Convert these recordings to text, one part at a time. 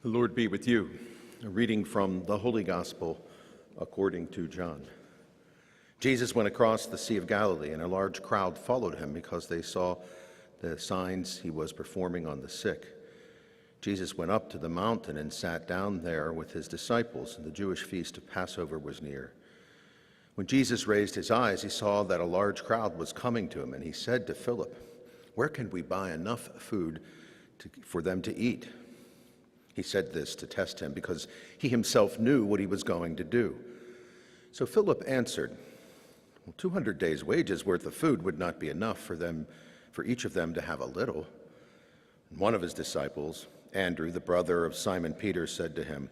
The Lord be with you. A reading from the Holy Gospel according to John. Jesus went across the Sea of Galilee, and a large crowd followed him because they saw the signs he was performing on the sick. Jesus went up to the mountain and sat down there with his disciples, and the Jewish feast of Passover was near. When Jesus raised his eyes, he saw that a large crowd was coming to him, and he said to Philip, "Where can we buy enough food for them to eat?" He said this to test him because he himself knew what he was going to do. So Philip answered, 200 days' wages worth of food would not be enough for each of them to have a little." And one of his disciples, Andrew, the brother of Simon Peter, said to him,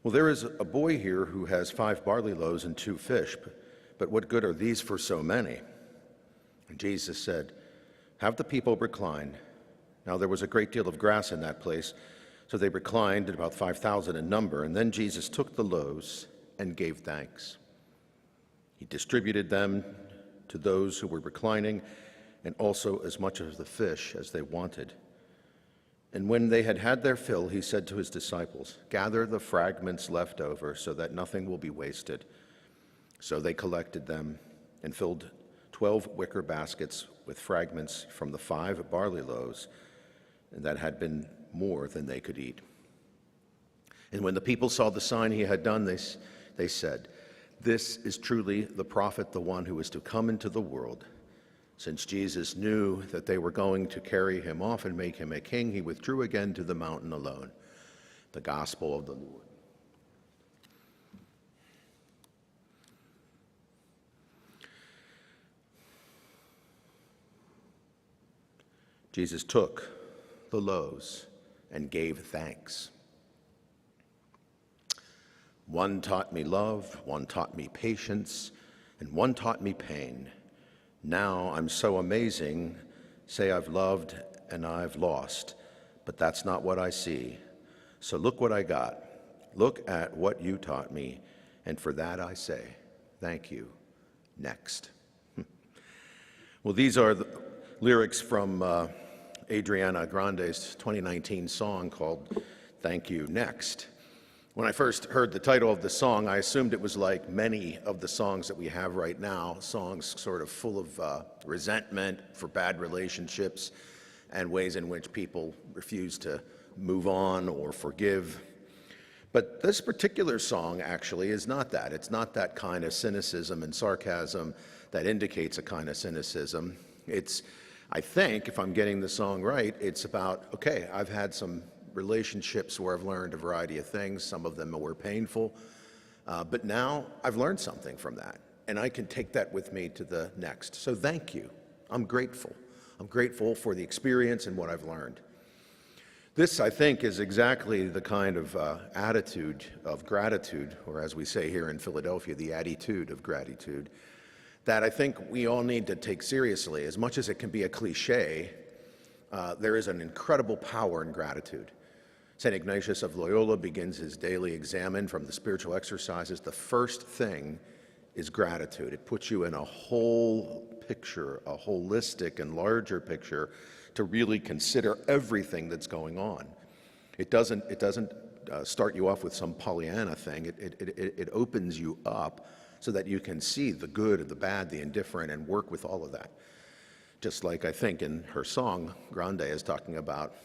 "Well, there is a boy here who has 5 barley loaves and 2 fish, but what good are these for so many?" And Jesus said, "Have the people recline." Now there was a great deal of grass in that place, so they reclined, at about 5,000 in number, and then Jesus took the loaves and gave thanks. He distributed them to those who were reclining, and also as much of the fish as they wanted. And when they had had their fill, he said to his disciples, "Gather the fragments left over so that nothing will be wasted." So they collected them and filled 12 wicker baskets with fragments from the 5 barley loaves, and that had been more than they could eat. And when the people saw the sign he had done, they said, "This is truly the prophet, the one who is to come into the world." Since Jesus knew that they were going to carry him off and make him a king, he withdrew again to the mountain alone. The Gospel of the Lord. Jesus took the loaves and gave thanks. One taught me love, one taught me patience, and one taught me pain. Now I'm so amazing, say I've loved and I've lost, but that's not what I see. So look what I got. Look at what you taught me, and for that I say, thank you. Next. Well, these are the lyrics from Adriana Grande's 2019 song called "Thank You, Next." When I first heard the title of the song, I assumed it was like many of the songs that we have right now, songs sort of full of resentment for bad relationships and ways in which people refuse to move on or forgive. But this particular song actually is not that. It's not that kind of cynicism and sarcasm that indicates a kind of cynicism. I think, if I'm getting the song right, it's about, okay, I've had some relationships where I've learned a variety of things. Some of them were painful, but now I've learned something from that, and I can take that with me to the next. So thank you. I'm grateful. I'm grateful for the experience and what I've learned. This, I think, is exactly the kind of attitude of gratitude, or as we say here in Philadelphia, the attitude of gratitude, that I think we all need to take seriously. As much as it can be a cliche, there is an incredible power in gratitude. St. Ignatius of Loyola begins his daily examen from the spiritual exercises. The first thing is gratitude. It puts you in a whole picture, a holistic and larger picture, to really consider everything that's going on. It doesn't start you off with some Pollyanna thing. It opens you up so that you can see the good, the bad, the indifferent, and work with all of that. Just like I think in her song, Grande is talking about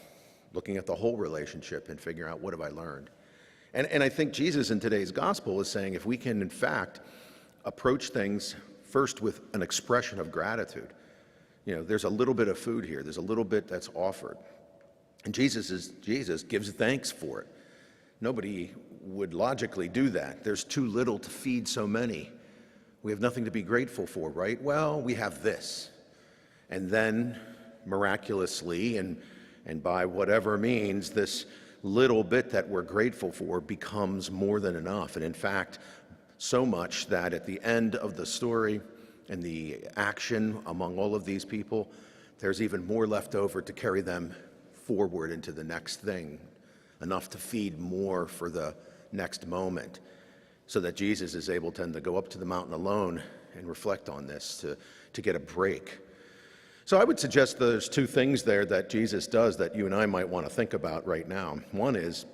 looking at the whole relationship and figuring out, what have I learned? And I think Jesus in today's gospel is saying, if we can in fact approach things first with an expression of gratitude, there's a little bit of food here, there's a little bit that's offered, and Jesus gives thanks for it. Nobody would logically do that. There's too little to feed so many. We have nothing to be grateful for, right? Well, we have this. And then, miraculously, and by whatever means, this little bit that we're grateful for becomes more than enough. And in fact, so much that at the end of the story and the action among all of these people, there's even more left over to carry them forward into the next thing, enough to feed more for the next moment, so that Jesus is able then to go up to the mountain alone and reflect on this, to get a break. So I would suggest there's 2 things there that Jesus does that you and I might want to think about right now. One is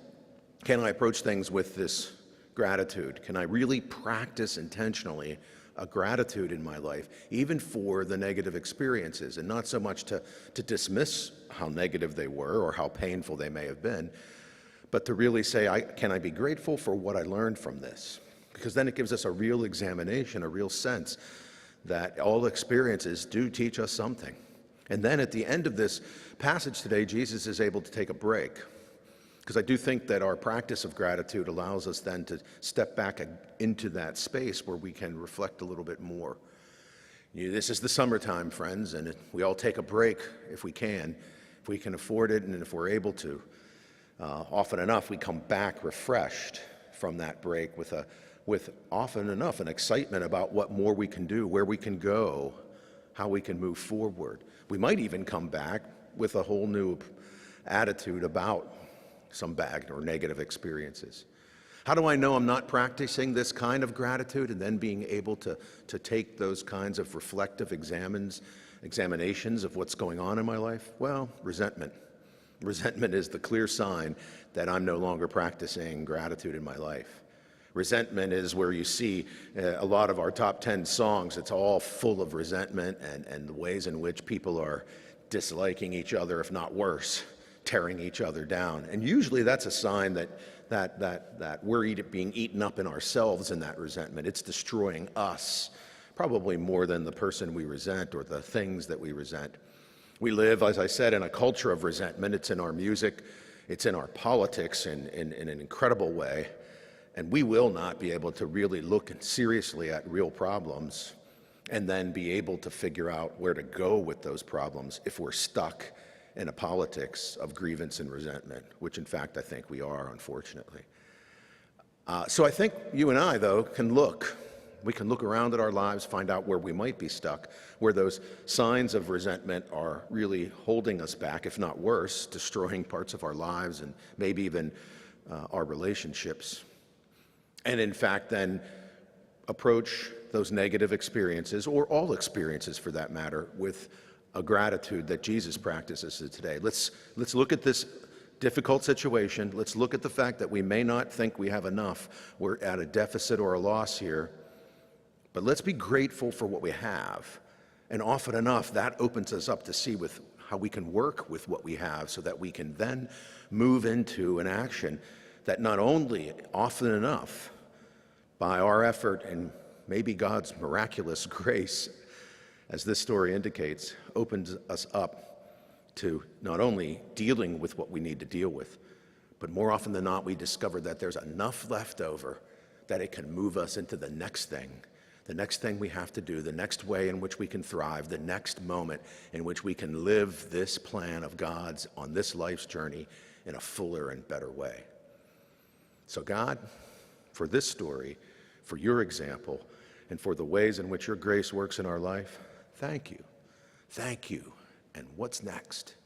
Can I approach things with this gratitude? Can I really practice intentionally a gratitude in my life, even for the negative experiences, and not so much to dismiss how negative they were or how painful they may have been, but to really say, can I be grateful for what I learned from this? Because then it gives us a real examination, a real sense that all experiences do teach us something. And then at the end of this passage today, Jesus is able to take a break. Because I do think that our practice of gratitude allows us then to step back into that space where we can reflect a little bit more. This is the summertime, friends, and we all take a break if we can afford it, and if we're able to. Often enough, we come back refreshed from that break with often enough an excitement about what more we can do, where we can go, how we can move forward. We might even come back with a whole new attitude about some bad or negative experiences. How do I know I'm not practicing this kind of gratitude and then being able to take those kinds of reflective examinations of what's going on in my life? Well, resentment. Resentment is the clear sign that I'm no longer practicing gratitude in my life. Resentment is where you see a lot of our top 10 songs. It's all full of resentment and the ways in which people are disliking each other, if not worse, tearing each other down. And usually that's a sign that we're being eaten up in ourselves in that resentment. It's destroying us, probably more than the person we resent or the things that we resent. We live, as I said, in a culture of resentment. It's in our music, it's in our politics in an incredible way. And we will not be able to really look seriously at real problems and then be able to figure out where to go with those problems if we're stuck in a politics of grievance and resentment, which in fact I think we are, unfortunately. So I think you and I, though, we can look around at our lives, find out where we might be stuck, where those signs of resentment are really holding us back, if not worse, destroying parts of our lives and maybe even our relationships. And in fact, then approach those negative experiences, or all experiences for that matter, with a gratitude that Jesus practices today. Let's look at this difficult situation. Let's look at the fact that we may not think we have enough. We're at a deficit or a loss here. But let's be grateful for what we have. And often enough, that opens us up to see with how we can work with what we have so that we can then move into an action that not only often enough, by our effort and maybe God's miraculous grace, as this story indicates, opens us up to not only dealing with what we need to deal with, but more often than not, we discover that there's enough left over that it can move us into the next thing we have to do, the next way in which we can thrive, the next moment in which we can live this plan of God's on this life's journey in a fuller and better way. So God, for this story, for your example, and for the ways in which your grace works in our life, thank you. Thank you. And what's next?